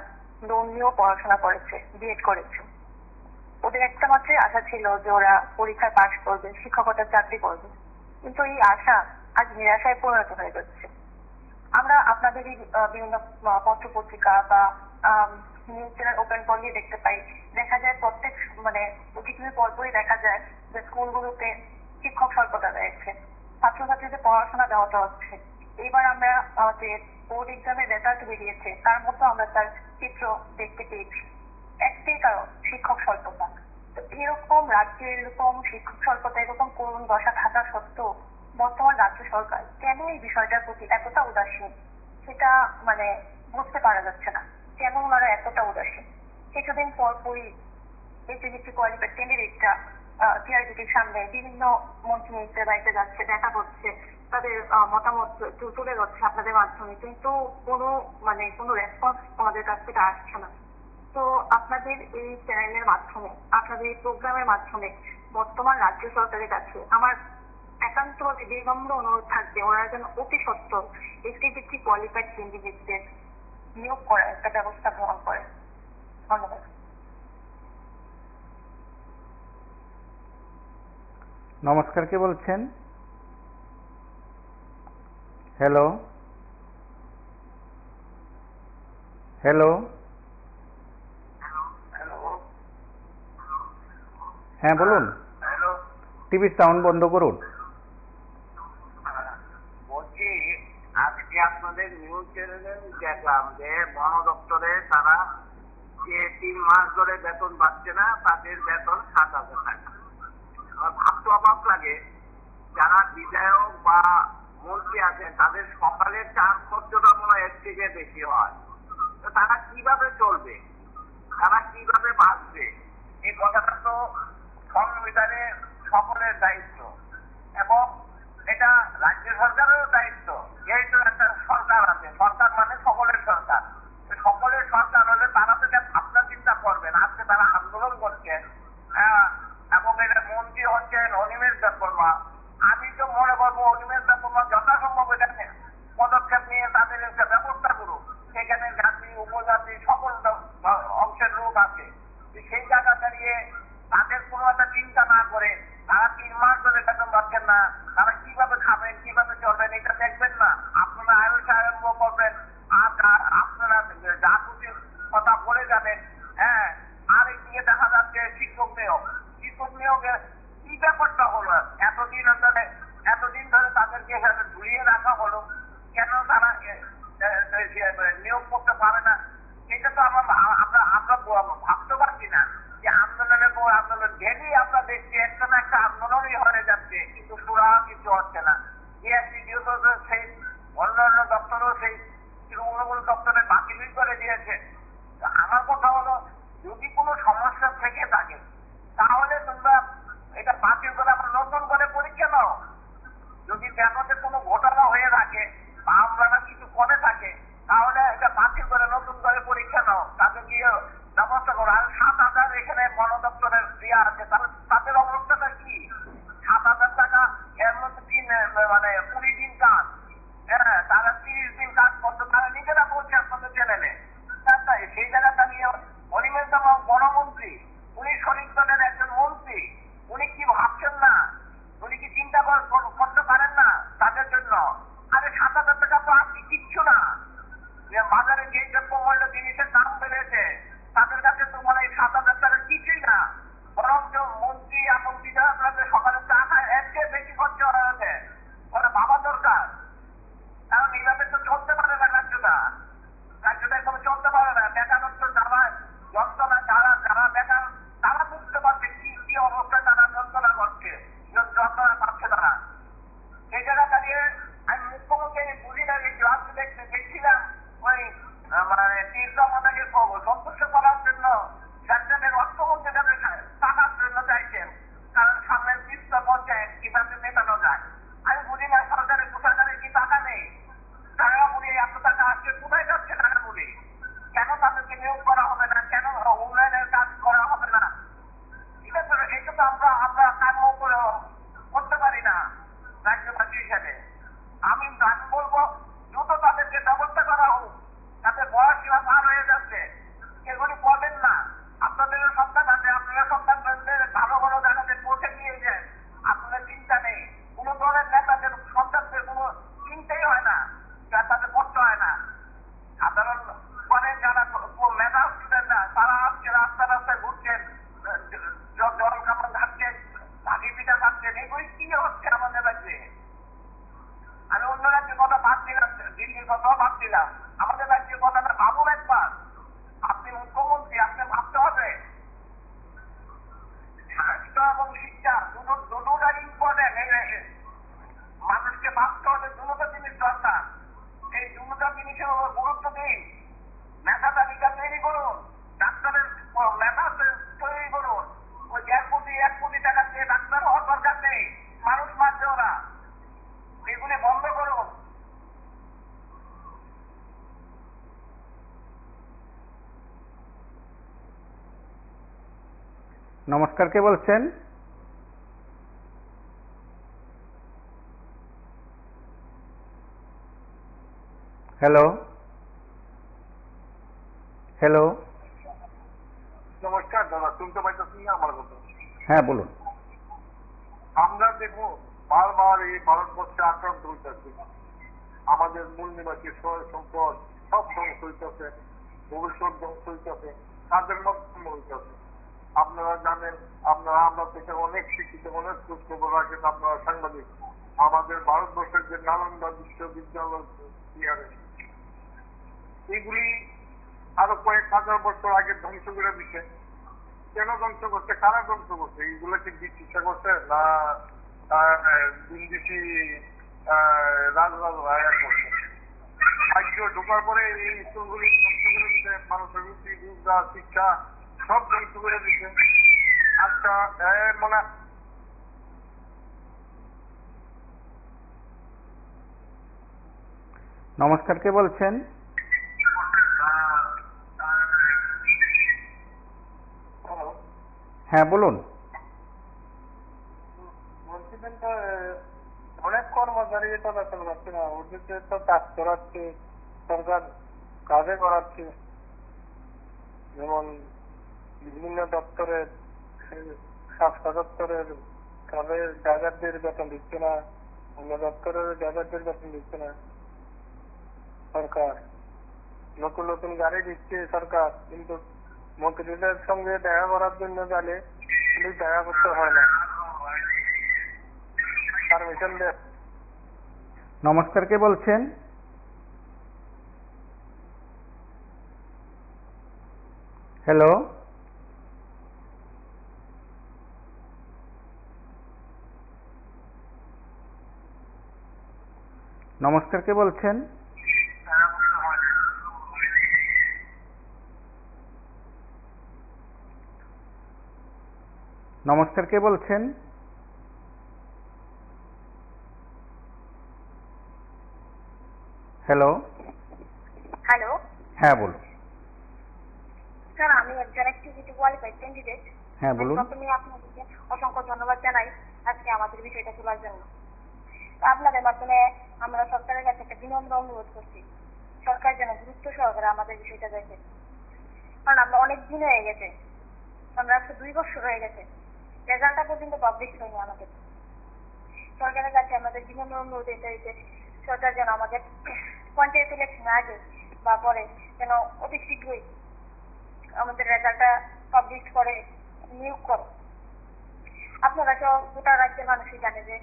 লোন নিয়েও পড়াশোনা করেছে, বিএড করেছে। ওদের একটা মাত্রই আশা ছিল যে ওরা পরীক্ষায় পাশ করবে, শিক্ষকতার চাকরি করবে, কিন্তু এই আশা আজ নিরাশায় পরিণত হয়ে যাচ্ছে। আমরা আপনাদের এই বিভিন্ন পত্র পত্রিকা বা নিউজ চ্যানেল ওপেন করলে দেখতে পাই, দেখা যায় প্রত্যেক কিছুদিন পরপরই দেখা যায় যে স্কুলগুলোতে শিক্ষক স্বল্পতা রয়েছে, ছাত্রছাত্রীদের পড়াশোনা দেওয়াটা হচ্ছে। এইবার আমরা আমাদের বোর্ড এক্সামের রেজাল্ট বেরিয়েছে, তার মধ্যে আমরা তার চিত্র দেখতে পেয়েছি। একটাই কারণ, শিক্ষক স্বল্পতা। তো এরকম রাজ্যে এরকম শিক্ষক স্বল্পতা, এরকম করুণ দশা থাকা সত্ত্বেও বর্তমান রাজ্য সরকার কেন এই বিষয়টার প্রতি এতটা উদাসীন, সেটা বুঝতে পারা যাচ্ছে না। কেন ওনারা এতটা উদাসীন? কিছুদিন পরপরই এসসিপি কোয়ালিফাইড ক্যান্ডিডেটরা টিআরপিটির সামনে বিভিন্ন মন্ত্রী মিনিস্টারের বাড়িতে যাচ্ছে, দেখা করছে, তাদের মতামত তুলে ধরছে আপনাদের মাধ্যমে, কিন্তু কোনো রেসপন্স আমাদের কাছ থেকে আসছে না। তো আপনাদের এই চ্যানেলের মাধ্যমে, আপনাদের এই প্রোগ্রামের মাধ্যমে বর্তমান রাজ্য সরকারের কাছে আমার একান্ত বিনম্র অনুরোধ থাকবে, ওনারা যেন অতি সত্বর এসসিপি কোয়ালিফাইড ক্যান্ডিডেটদের নিয়োগ করার একটা ব্যবস্থা গ্রহণ করে। ধন্যবাদ। নমস্কার, কে বলছেন? হ্যালো, হ্যালো, হ্যাঁ বলুন। টিভির সাউন্ড বন্ধ করুন। বলছি, আজকে আপনাদের নিউজ চ্যানেলে দেখলাম যে বন দপ্তরে তারা যে 3 মাস ধরে বেতন পাচ্ছে না, তাদের বেতন 7,000 টাকা। আমার ভাবতে অবাক লাগে, যারা বিধায়ক বা মন্ত্রী আছেন তাদের সকালের চার খরচটা মনে হয় এর থেকে বেশি হয়। তো তারা কিভাবে চলবে, তারা কিভাবে বাঁচবে? এই কথাটা তো সংবিধানে সকলের দায়িত্ব, এবং এটা রাজ্য সরকারেরও দায়িত্ব। যেহেতু একটা সরকার আছে, সরকার মানে সকলের সরকার, সকলের সরকার হলে তারা তো ভাবনা চিন্তা করবেন। আজকে তারা আন্দোলন করছেন, এবং এটা মন্ত্রী হচ্ছেন অনিমেষ দেববর্মা। আমি তো মনে করবো অনিমেষ দেববর্মা যথাসম্ভব এটা পদক্ষেপ নিয়ে তাদের একটা ব্যবস্থা করুন। সেখানে জাতি উপজাতি সকল অংশের লোক আছে, সেই জায়গা দাঁড়িয়ে তাদের কোনো একটা চিন্তা না করে তারা 3 মাস ধরে বেতন পাচ্ছেন না, তারা কিভাবে খাবেন, কিভাবে চলবেন, এটা দেখবেন না। আপনারা আয়োজন আরম্ভ করবেন, আর আপনারা জাতির কথা বলে যাবেন। হ্যাঁ, আর একদিকে দেখা যাচ্ছে শিক্ষক নিয়োগে কি ব্যাপারটা হলো? এতদিন ধরে তাদেরকে ঝুলিয়ে রাখা হলো, কেন তারা নিয়োগ করতে পারে না? এটা তো আমরা ভাবতে পারছি না যে আন্দোলনের পর আন্দোলন ডেলি আমরা দেখছি একটা না একটা আন্দোলনই হয়ে যাচ্ছে, কিন্তু সুরা কিছু হচ্ছে না। ডিএসপিডিও তো সেই, অন্যান্য দপ্তরও সেই, তৃণমূল দপ্তরে বাতিল করে দিয়েছে। আমার কথা হলো, যদি কোনো সমস্যা থেকে থাকে তাহলে তোমরা এটা বাতিল করে আবার নতুন করে পরীক্ষা নাও। যদি ব্যাপারে কোনো ঘটনা হয়ে থাকে বা আমরা কিছু করে থাকে তাহলে এটা বাতিল করে নতুন করে পরীক্ষা নাও, তাদের গিয়ে ব্যবস্থা করো। আর 7,000 এখানে বন দপ্তরের দেওয়া আছে, তাদের অবস্থাটা কি? 7,000 টাকা এর মধ্যে 20 দিন কাজ, হ্যাঁ, তারা 30 দিন কাজ করতো, তারা নিজেরা বলছে আপনাদের চ্যানেলে। সেই জায়গা দাঁড়িয়ে অনিমেষ দেব বনমন্ত্রী, উনি শরীর দলের একজন মন্ত্রী, উনি কি ভাবছেন না নমস্কার, কে বলছেন? Hello hello. নমস্কার দাদা, শুনতে পাইতেছেন না আমার কথা? হ্যাঁ বলুন। আমরা দেখো বারবার এই ভারতবর্ষে আক্রান্ত হইতেছে, আমাদের মূল নিবাসী সয় সম্পদ সব ধ্বংস হইতেছে, ভবিষ্যৎ ধ্বংস হইতেছে, কাজের মাধ্যমে হইতেছে। আপনারা জানেন, আমরা থেকে অনেক শিক্ষিত, অনেক খোঁজ খবর রাখেন আপনারা সাংবাদিক। আমাদের ভারতবর্ষের যে নালন্দা বিশ্ববিদ্যালয় এগুলি আরো কয়েক হাজার বছর আগে ধ্বংস করে দিচ্ছে। কেন ধ্বংস করছে, কারা ধ্বংস করছে? এইগুলো কি চিকিৎসা করছে না বিদেশি রাজরাজরা করছে? রাজ্য ঢোকার পরে এই স্কুলগুলি ধ্বংস করে দিচ্ছে, মানুষের রুচি রোজগার শিক্ষা সব ধ্বংস করে দিচ্ছে। আচ্ছা মানে নমস্কার, কে বলছেন? হ্যাঁ বলুন। বলছিলেন তো অনেক কর্মচারী তো বেতন পাচ্ছে না, ওদের তো কাজ করাচ্ছে সরকার, কাজে করাচ্ছে। যেমন বিভিন্ন দপ্তরের, স্বাস্থ্য দপ্তরের কাজের ড্রাইভারদের বেতন দিচ্ছে না, অন্য দপ্তরের ড্রাইভারদের বেতন দিচ্ছে না সরকার। নতুন নতুন গাড়ি দিচ্ছে সরকার, কিন্তু মন্ত্রীদের সঙ্গে দেখা করার জন্য গেলে পুলিশ দেখা করতে হয় না, পারমিশন দেয়। নমস্কার, কে বলছেন? হ্যালো নমস্কার, কে বলছেন? নমস্কার, কে বলছেন? হ্যালো হ্যালো হ্যাঁ বলুন। স্যার, আমি একজন অ্যাক্টিভিটি কোয়ালিফাইড ক্যান্ডিডেট। হ্যাঁ বলুন। প্রথমে আপনাদেরকে অসংখ্য ধন্যবাদ জানাই আজকে আমাদের বিষয়টা তোলার জন্য। আপনাদের মাধ্যমে আমরা সরকারের কাছে একটা বিনম্র অনুরোধ করছি, সরকার যেন গুরুত্ব সহকারে আমাদের বিষয়টা দেখে। কারণ আমরা অনেক দিন হয়ে গেছে, আমরা আজকে 2 বছর হয়ে গেছে, রেজাল্টটা পর্যন্ত পাবলিশ হয়নি আমাদের। সরকারের কাছে আমাদের বিনম্র অনুরোধ এটাই যে সরকার যেন আমাদের পঞ্চায়েত ইলেকশন আগে বা পরে যেন অতি শীঘ্রই আমাদের রেজাল্টটা পাবলিশ করে নিয়োগ করে। আপনারা সব গোটা রাজ্যের মানুষই জানে যে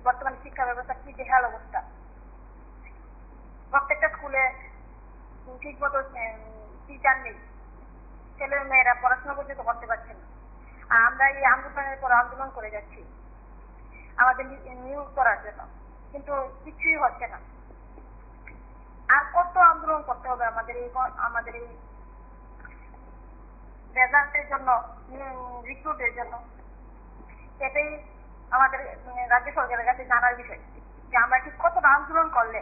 বর্তমানে শিক্ষা ব্যবস্থা কি বেহাল অবস্থা। প্রত্যেকটা স্কুলে ঠিক মতো টিচার নেই, ছেলে মেয়েরা পড়াশোনা পর্যন্ত করতে পারছে না। আর আমরা এই আন্দোলনের পর আন্দোলন করে যাচ্ছি আমাদের নিয়োগ করার জন্য, কিন্তু কিছুই হচ্ছে না। আর কত আন্দোলন করতে হবে আমাদের এই রেজাল্টের জন্য, রিক্রুটের জন্য। এটাই আমাদের রাজ্য সরকারের কাছে জানার বিষয় যে আমরা ঠিক কতটা আন্দোলন করলে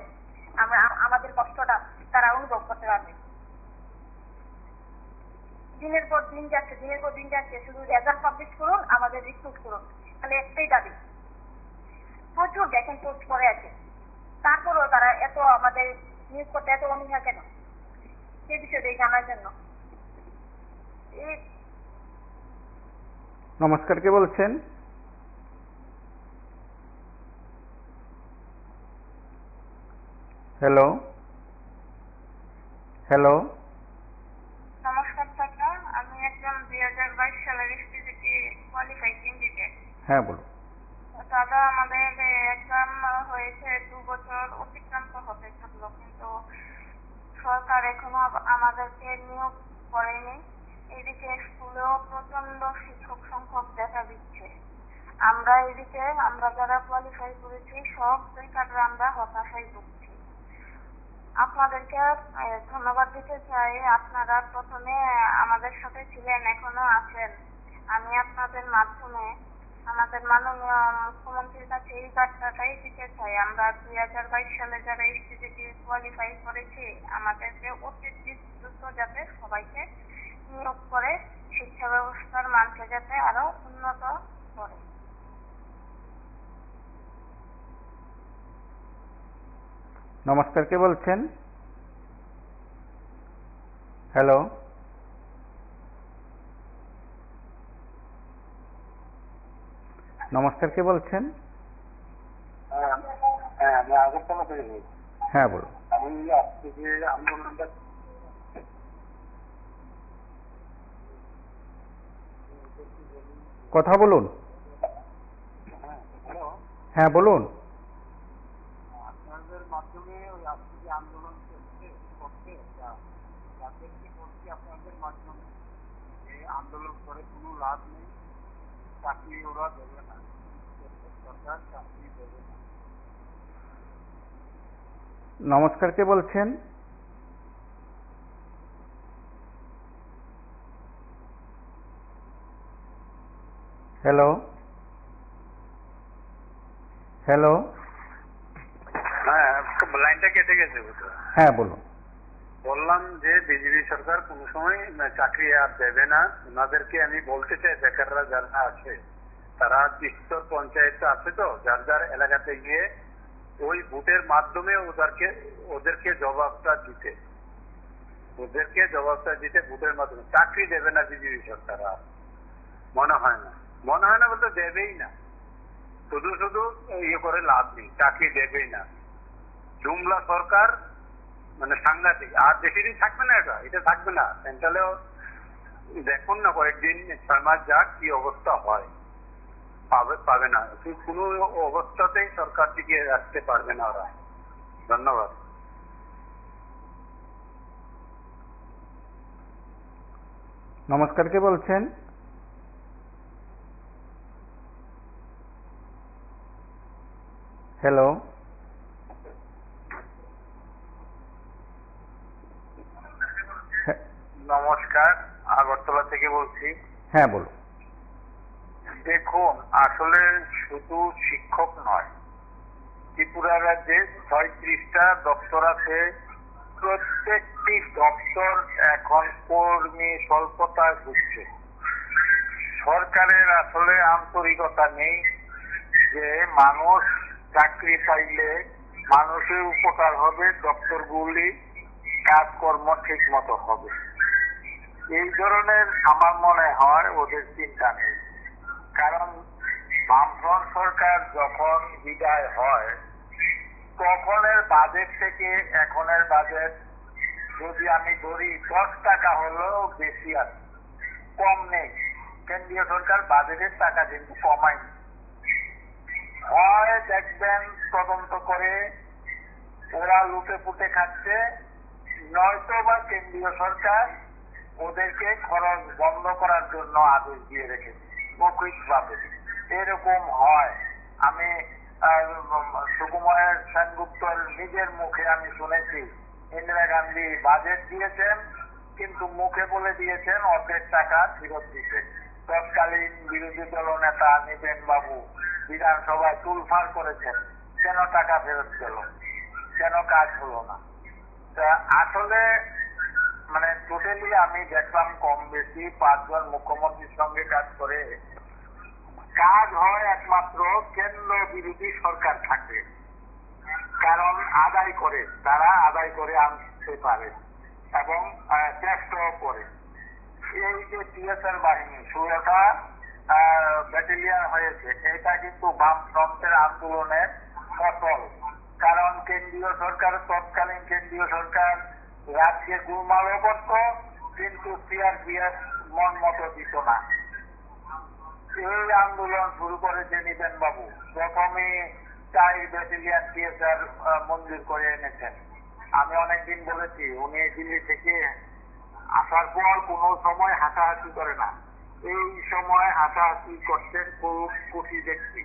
আমরা আমাদের কষ্টটা তারা অনুভব করতে পারবে। দিনের পর দিন যাচ্ছে, শুধু রেজাল্ট পাবলিশ করুন, আমাদের রিক্রুট করুন, তাহলে একটাই দাবি। প্রচুর ভ্যাকেন্ট পোস্ট করে আছে, তারপরেও তারা এত আমাদের নিয়োগ করতে এত অনীহা কেন, সে বিষয়টাই জানার জন্য। নমস্কার, কে বলছেন? Hello hello. নমস্কার কাকা, আমি একজন 2022 সালের এসটিজিটি কোয়ালিফাইড ক্যান্ডিডেট। হ্যাঁ বলুন। দাদা, আমাদের এক্সাম হয়েছে 2 বছর অতিক্রান্ত হতে চললো, কিন্তু সরকার এখনো আমাদেরকে নিয়োগ করেনি। এদিকে স্কুলেও প্রচন্ড শিক্ষক সংকট দেখা দিচ্ছে। আমরা যারা কোয়ালিফাই করেছি সব বেকাররা আমরা হতাশায় ভুগছি। আপনাদেরকে ধন্যবাদ দিতে চাই, আপনারা প্রথমে আমাদের সাথে ছিলেন, এখনো আছেন। আমি আপনাদের মাধ্যমে আমাদের মাননীয় মুখ্যমন্ত্রীর কাছে এই বার্তাটাই দিতে চাই, আমরা 2022 সালে যারা এসটিজিটি কোয়ালিফাই করেছি আমাদেরকে অতি দ্রুত যাতে সবাইকে নিয়োগ করে শিক্ষা ব্যবস্থার মানকে যাতে আরো উন্নত করে। নমস্কার, কে বলছেন? হ্যালো, নমস্কার, কে বলছেন? হ্যাঁ, আমি আগরতলা থেকে বলছি। হ্যাঁ, বলুন। আমি আজকে যে আন্দোলনটা কথা বলুন। হ্যালো, হ্যাঁ, বলুন। আপনাদের মাধ্যমে ওই আজকে যে আন্দোলন করছে যাদেরকে বলছি আপনাদের মাধ্যমে এই আন্দোলন করে কোনো লাভ নেই, চাকরি ওরা দেবে না, সরকার চাকরি দেবে না। নমস্কার, কে বলছেন? হ্যালো, হ্যালো, হ্যাঁ, লাইনটা কেটে গেছে বুঝতে। হ্যাঁ, বলুন। বললাম যে বিজেপি সরকার কোনো সময় চাকরি আর দেবে না। ওনাদেরকে আমি বলতে চাই, বেকাররা যারা আছে তারা স্তর পঞ্চায়েত আছে তো, যার যার এলাকাতে গিয়ে ওই ভোটের মাধ্যমে ওদেরকে জবাবটা দিতে ভোটের মাধ্যমে। চাকরি দেবে না বিজেপি সরকার আর, মনে হয় না বলতে দেবেই না। শুধু শুধু ইয়ে করে লাভ নেই, চাকরি দেবেই না। জুমলা সরকার মানে সাংঘাতিক। আর বেশি দিন থাকবে না, এটা থাকবে না। সেন্ট্রালেও দেখুন না, কয়েকদিন 6 মাস যাক কি অবস্থা হয়। পাবে না, কোনো অবস্থাতেই সরকার টিকে রাখতে পারবে না ওরা। ধন্যবাদ। নমস্কার, কে বলছেন? হ্যালো, নমস্কার, আগরতলা থেকে বলছি। হ্যাঁ, বলুন। দেখুন, আসলে শুধু শিক্ষক নয়, ত্রিপুরা রাজ্যে 36টা দপ্তর আছে। প্রত্যেকটি দপ্তর এখন কর্মী স্বল্পতায় ভুগছে। সরকারের আসলে আন্তরিকতা নেই যে মানুষ চাকরি পাইলে মানুষের উপকার হবে, দপ্তরগুলি কাজকর্ম ঠিক মতো হবে। এই ধরনের আমার মনে হয় ওদের চিন্তা নেই। কারণ বামফ্রন্ট সরকার যখন বিদায় হয় তখনের বাজেট থেকে এখনের বাজেট যদি আমি ধরি 10 টাকা হলেও বেশি আছে, কম নেই। কেন্দ্রীয় সরকার বাজেটের টাকা কিন্তু কমায়নি। হয় দেখবেন তদন্ত করে ওরা লুটে পুটে খাচ্ছে, নয়তো বা কেন্দ্রীয় সরকার ওদেরকে খরচ বন্ধ করার জন্য আদেশ দিয়ে রেখেছে মৌখিকভাবে। এরকম হয়। আমি সুকুমার সেনগুপ্তর নিজের মুখে আমি শুনেছি, ইন্দিরা গান্ধী বাজেট দিয়েছেন কিন্তু মুখে বলে দিয়েছেন অর্ধেক টাকা ফেরত দিতে। তৎকালীন বিরোধী দল নেতা নিপেন বাবু বিধানসভায় তুলফার করেছেন, কেন টাকা ফেরত গেল, কেন কাজ হলো না। তা আসলে মানে টোটালি আমি দেখলাম কম বেশি 5 জন মুখ্যমন্ত্রীর সঙ্গে কাজ করে কাজ হয় একমাত্র কেন্দ্র বিরোধী সরকার থাকে। কারণ তারা আদায় করে আনতে পারে এবং চেষ্টাও করে। এই যে টিএসআর বাহিনী 16টা ব্যাটালিয়ন হয়েছে, এটা কিন্তু বামফ্রন্টের আন্দোলনের ফসল। কারণ তৎকালীন কেন্দ্রীয় সরকার রাজ্যে গোলমালও করত, কিন্তু সিআরপিএফ মন মতো দিত না। এই আন্দোলন শুরু করেছে নিপেন বাবু। প্রথমে 4 ব্যাটালিয়ন টিএসআর মঞ্জুর করে এনেছেন। আমি অনেকদিন বলেছি, উনি দিল্লি থেকে আসার পর কোনো সময় হাসাহাসি করে না। এই সময় হাসাহাসি করতেন খুব খুশি ব্যক্তি।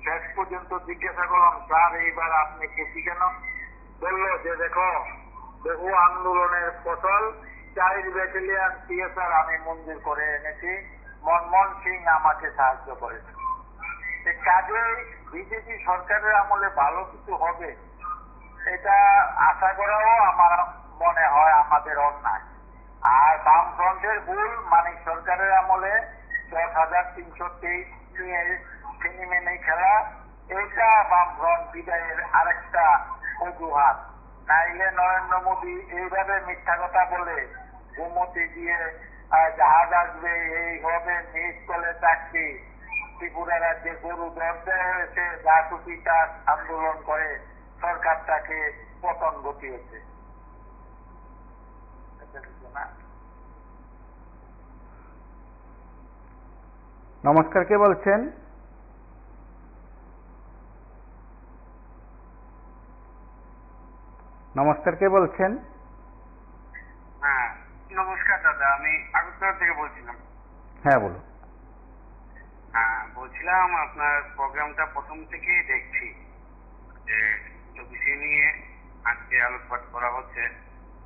শেষ পর্যন্ত জিজ্ঞাসা করলাম, স্যার এইবার আপনি খুশি কেন? বললো যে দেখো, বহু আন্দোলনের ফসল 4 ব্যাটালিয়ন টিএসআর আমি মঞ্জুর করে এনেছি, মনমোহন সিং আমাকে সাহায্য করেছে। কাজে বিজেপি সরকারের আমলে ভালো কিছু হবে এটা আশা করাও আমার মনে হয় আমাদের অন্যায়। আর বামফ্রন্টের ভুল মানিক সরকারের আমলে 10,323 নিয়ে সিনেমেনে খেলা, এটা বামফ্রন্ট বিদায়ের আরেকটা অজুহাত। নাইলে নরেন্দ্র মোদী এইভাবে মিথ্যা কথা বলে ঘুমতি দিয়ে জাহাজ আসবে, এই হবে নিজ তলে চাকরি, ত্রিপুরা রাজ্যে গরু দরজা হয়েছে, জাসুকি চাষ আন্দোলন করে সরকারটাকে পতন ঘটিয়েছে। নমস্কার, কে বলছেন? নমস্কার, কে বলছেন? হ্যাঁ, নমস্কার দাদা, আমি আগরতলা থেকে বলছিলাম। হ্যাঁ, বলুন। হ্যাঁ, বলছিলাম আপনার প্রোগ্রামটা প্রথম থেকেই দেখছি, যে যে বিষয় নিয়ে আজকে আলোকপাত করা হচ্ছে,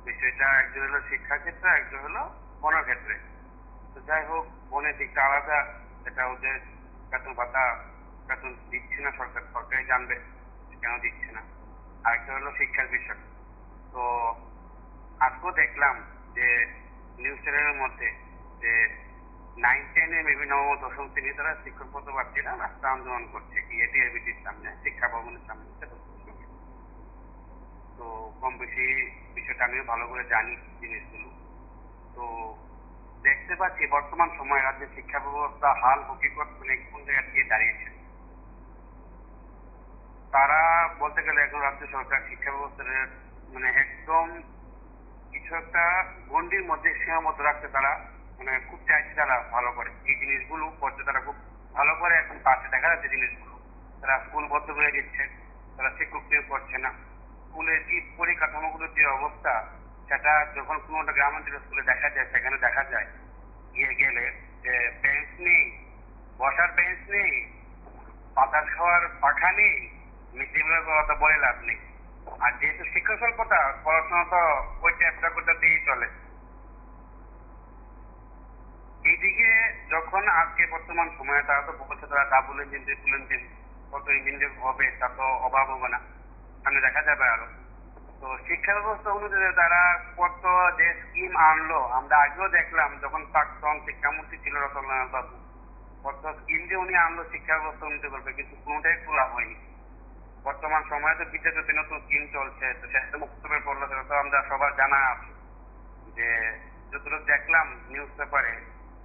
বিষয়টা একজন হলো শিক্ষাক্ষেত্রে, একজন হলো বনক্ষেত্রে। তো যাই হোক, বনের দিকটা আলাদা, সেটা ওদের বেতন ভাতা বেতন দিচ্ছে না সরকার, সরকারই জানবে কেন দিচ্ছে না। আরেকটা হলো শিক্ষার বিষয়। তো আজকেও দেখলাম যে নিউজ চ্যানেলের মধ্যে যে 9-10 মেবি নবম ও দশম শ্রেণী তারা শিক্ষক পদপ্রার্থীরা রাস্তা আন্দোলন করছে এটিআইবিটির সামনে, শিক্ষা ভবনের সামনে। তো কম বেশি বিষয়টা আমিও ভালো করে জানি জিনিসগুলো। তো দেখতে পাচ্ছি বর্তমান সময়ে রাজ্যের শিক্ষা ব্যবস্থা হাল হকিকত মানে কোন জায়গা দিয়ে দাঁড়িয়েছে। তারা বলতে গেলে এখন রাজ্য সরকার শিক্ষা ব্যবস্থার মানে একদম কিছু একটা গণ্ডির মধ্যে সীমাবদ্ধ রাখতে তারা মানে খুব চাইছে, তারা ভালো করে এই জিনিসগুলো করতে, তারা খুব ভালো করে এখন পাশে দেখা যাচ্ছে জিনিসগুলো। তারা স্কুল বদ্ধ করে দিচ্ছে, তারা শিক্ষক নিয়োগ করছে না। স্কুলের যে পরিকাঠামোগুলোর যে অবস্থা, সেটা যখন কোনো একটা গ্রামাঞ্চলের স্কুলে দেখা যায়, সেখানে দেখা যায় গিয়ে গেলে যে বেঞ্চ নেই, বসার বেঞ্চ নেই, বাতাস খাওয়ার পাখা নেই, মিড ডে মিলের কথা বলে লাভ নেই। আর যেহেতু শিক্ষা স্বল্পতা, পড়াশোনা তো ওই ট্যাপটা করতেই চলে। এইদিকে যখন আজকে বর্তমান সময়ে তারা তো বলছে তারা ডাবল ইঞ্জিন, ট্রিপল ইঞ্জিন, কত ইঞ্জিন যে হবে তা তো অভাব হবে না, সামনে দেখা যাবে আরো। তো শিক্ষা ব্যবস্থা অনুযায়ী তারা কত যে স্কিম আনলো, আমরা আগেও দেখলাম যখন প্রাক্তন শিক্ষামন্ত্রী ছিল রতনলাল বাবু, কত স্কিম যে উনি আনলো শিক্ষা ব্যবস্থা উন্নতি করবে, কিন্তু কোনোটাই তোলা হয়নি। বর্তমান সময়ে তো বিদ্যাজ্যোতি নতুন স্কিম চলছে, তো সেটা বক্তব্যে পড়লো, সেটা তো আমরা সবার জানা আছে। যে যতটুকু দেখলাম নিউজ পেপারে,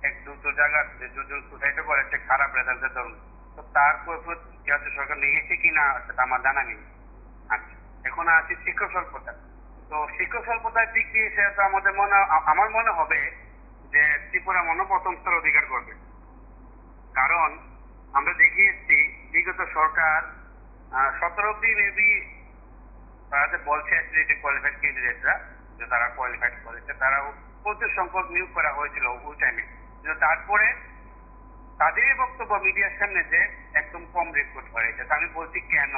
এক দুটো জায়গা দুজন সুসাইডও করেছে খারাপ রেজাল্টের ধরুন। তো তারপর রাজ্য সরকার নিয়েছে কিনা সেটা আমার জানা নেই। আচ্ছা, এখন আছে শিক্ষক স্বল্পতা। তো শিক্ষক স্বল্পতার দিক দিয়ে সেটা আমাদের আমার মনে হবে যে ত্রিপুরা প্রথম স্তর অধিকার করবে। কারণ আমরা দেখে এসছি বিগত সরকার 17 অব্দি মেবি তারা যে বলছে কোয়ালিফাইড ক্যান্ডিডেটরা যে তারা কোয়ালিফাইড করেছে, তারাও প্রচুর সংখ্যক নিয়োগ করা হয়েছিল ওই টাইমে। কিন্তু তারপরে তাদেরই বক্তব্য মিডিয়ার সামনে যে একদম কম রিক্রুট হয়েছে। তা আমি বলছি কেন,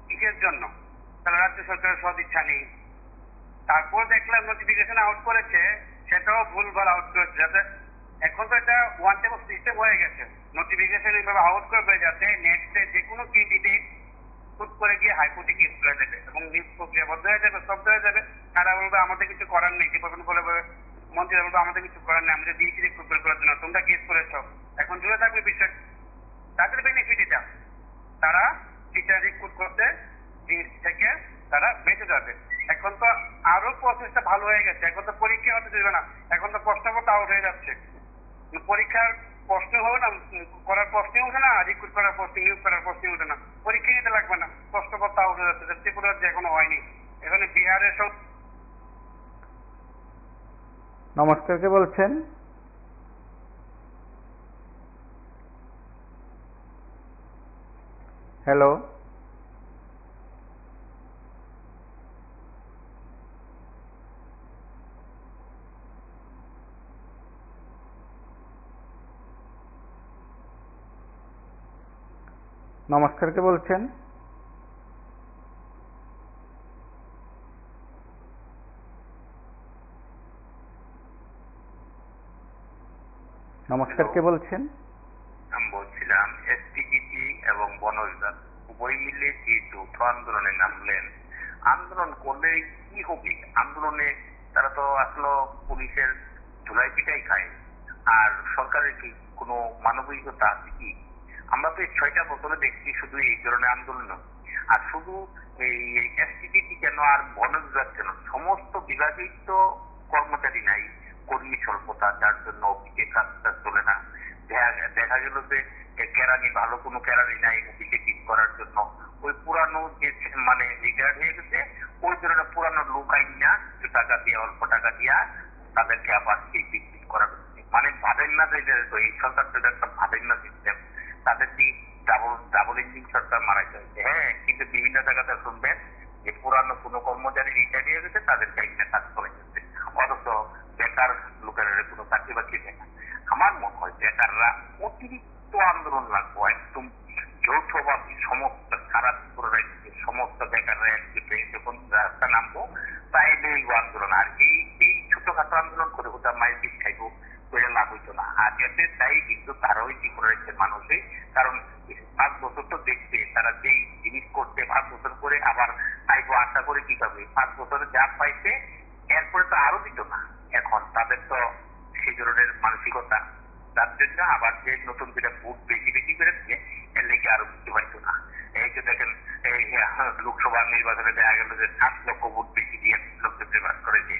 কিসের জন্য? তারা রাজ্য সরকারের সদিচ্ছা নেই। তারপর দেখলাম নোটিফিকেশন আউট করেছে, সেটাও ভুলভাল আউট করেছে। যাতে এখন তো এটা ওয়ান টাইপ অফ সিস্টেম হয়ে গেছে, নোটিফিকেশন এইভাবে আউট করবে যাতে নেক্সটে যে কোনো ক্যান্ডিডেট হুট করে গিয়ে হাইকোর্টে কেস করে দেবে এবং নিজ প্রক্রিয়াবদ্ধ হয়ে যাবে, সব হয়ে যাবে। তারা বলবে আমাদের কিছু করার নেই, ডিপার্টমেন্ট বলে মন্ত্রীরা বলবে আমাদের কিছু করার নেই, আমাদের দিয়েছি রিক্রুটমেন্ট করার জন্য, তোমরা কেস করেছ। এখন জুড়ে থাকবে বিষয়, তাদের বেনিফিট এটা, তারা টিচার রিক্রুট করতে থেকে তারা বেঁচে যাবে। এখন তো আরো প্রসেসটা ভালো হয়ে গেছে, এখন তো পরীক্ষা হতে দেবে না, এখন তো প্রশ্নপত্র আউট হয়ে যাচ্ছে। পরীক্ষার প্রশ্ন হবে না, করার প্রশ্নই ওঠে না, রিক্রুট করার প্রশ্ন, নিয়োগ করার প্রশ্নই ওঠে না, পরীক্ষা নিতে লাগবে না, প্রশ্নপত্র আউট হয়ে যাচ্ছে। ত্রিপুরার যে এখনো হয়নি, এখানে বিহারের সব। নমস্কার, কে বলছেন? হ্যালো, নমস্কার, কে বলছেন? নমস্কার, কে বলছেন? আমি বলছিলাম এসপিজিটি এবং বন বিভাগ উভয় মিলে যে যৌথ আন্দোলনে নামলেন, আন্দোলন করলে কি হবে? আন্দোলনে তারা তো আসলে পুলিশের ধুলাই পিটাই খায়। আর সরকারের কি কোনো মানবিকতা আছে কি? আমরা তো এই 6টা বছরে দেখছি শুধু এই ধরনের আন্দোলন। আর শুধু এই এসটিডিটি কেন আর বন বিভাগ কেন, সমস্ত বিভাগেই তো কর্মচারী নাই, কর্মী স্বল্পতা, যার জন্য অফিসে কাজটা চলে না। দেখা গেল যে কেরানি, ভালো কোনো কেরানি নাই অফিসে ঠিক করার জন্য। ওই পুরানো যে মানে রিটায়ার্ড হয়ে গেছে ওই ধরনের পুরানো লোক আইন না, কিছু টাকা দিয়ে, অল্প টাকা দিয়া তাদেরকে আবার সেই বিক্রি করা হচ্ছে। মানে ভাবেন না যে এই সরকার তো একটা ভাবেন না সিস্টেম, তাদের কি ডাবল ইঞ্জিন সরকার মারা যায়। হ্যাঁ, কিন্তু বিভিন্ন জায়গাতে শুনবেন যে পুরানো কোনো কর্মচারী রিটায়ার্ড হয়ে গেছে, তাদেরকে একটা কাজ করে গেছে, অথচ বেকার লোকের কোনো চাকরি বাকরি নেই। আমার মনে হয় বেকাররা অতিরিক্ত আন্দোলন লাগবো, একদম যৌথভাবে সমস্ত সারা ত্রিপুরার সমস্ত বেকাররা একসাথে যখন রাস্তা নামবো তাইলে এই আন্দোলন। আর এই ছোটখাটো আন্দোলন করে ওটা মায়ের দিক খাইবো করে লাভ হইতো না। আর এতে তাই কিন্তু তারাও ত্রিপুরার মানুষই, কারণ 5 বছর তো দেখছে তারা যেই জিনিস করতে 5 বছর করে আবার পাইবো আশা করে কি পাবে, 5 বছরে যা পাইছে এরপরে তো আরো দিত না। এখন তাদের তো সেই ধরনের মানসিকতা, তার জন্য আবার যে নতুন করে ভোট বেশি বেশি বেড়েছে এর লেগে আরো বুঝতে পারতো না। এই যে দেখেন এই লোকসভা নির্বাচনে দেখা গেল যে 7 লক্ষ ভোট বেশি দিয়ে লোকদের নির্বাচন করেছে।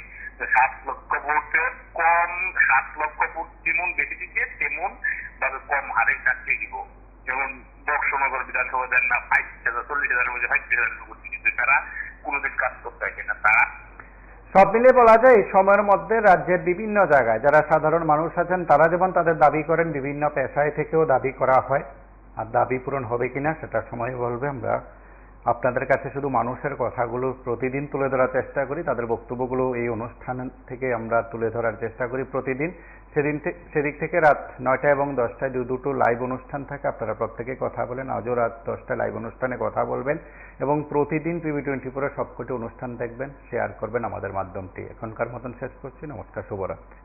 7 লক্ষ ভোটে কম, 7 লক্ষ ভোট যেমন বেশি দিচ্ছে তেমন তবে কম হারে চাকরি দিব। যেমন বক্সনগর বিধানসভা দেন না 40,000 মধ্যে 50,000 ভোট দিচ্ছে, তারা কোনোদিন কাজ করতে পারছে না। তারা সব মিলে বলা যায় এই সময়ের মধ্যে রাজ্যের বিভিন্ন জায়গায় যারা সাধারণ মানুষ আছেন তারা যেমন তাদের দাবি করেন, বিভিন্ন পেশায় থেকেও দাবি করা হয়। আর দাবি পূরণ হবে কিনা সেটা সময় বলবে। আমরা আপনাদের কাছে শুধু মানুষের কথাগুলো প্রতিদিন তুলে ধরার চেষ্টা করি, তাদের বক্তব্যগুলো এই অনুষ্ঠান থেকে আমরা তুলে ধরার চেষ্টা করি প্রতিদিন। সেদিক থেকে রাত 9টা এবং 10টায় দুটো লাইভ অনুষ্ঠান থাকে, আপনারা প্রত্যেকে কথা বলেন। আজও রাত 10টায় লাইভ অনুষ্ঠানে কথা বলবেন এবং প্রতিদিন PB24 সবকটি অনুষ্ঠান দেখবেন, শেয়ার করবেন আমাদের মাধ্যমটি। এখনকার মতন শেষ করছি, নমস্কার, শুভরাত্রি।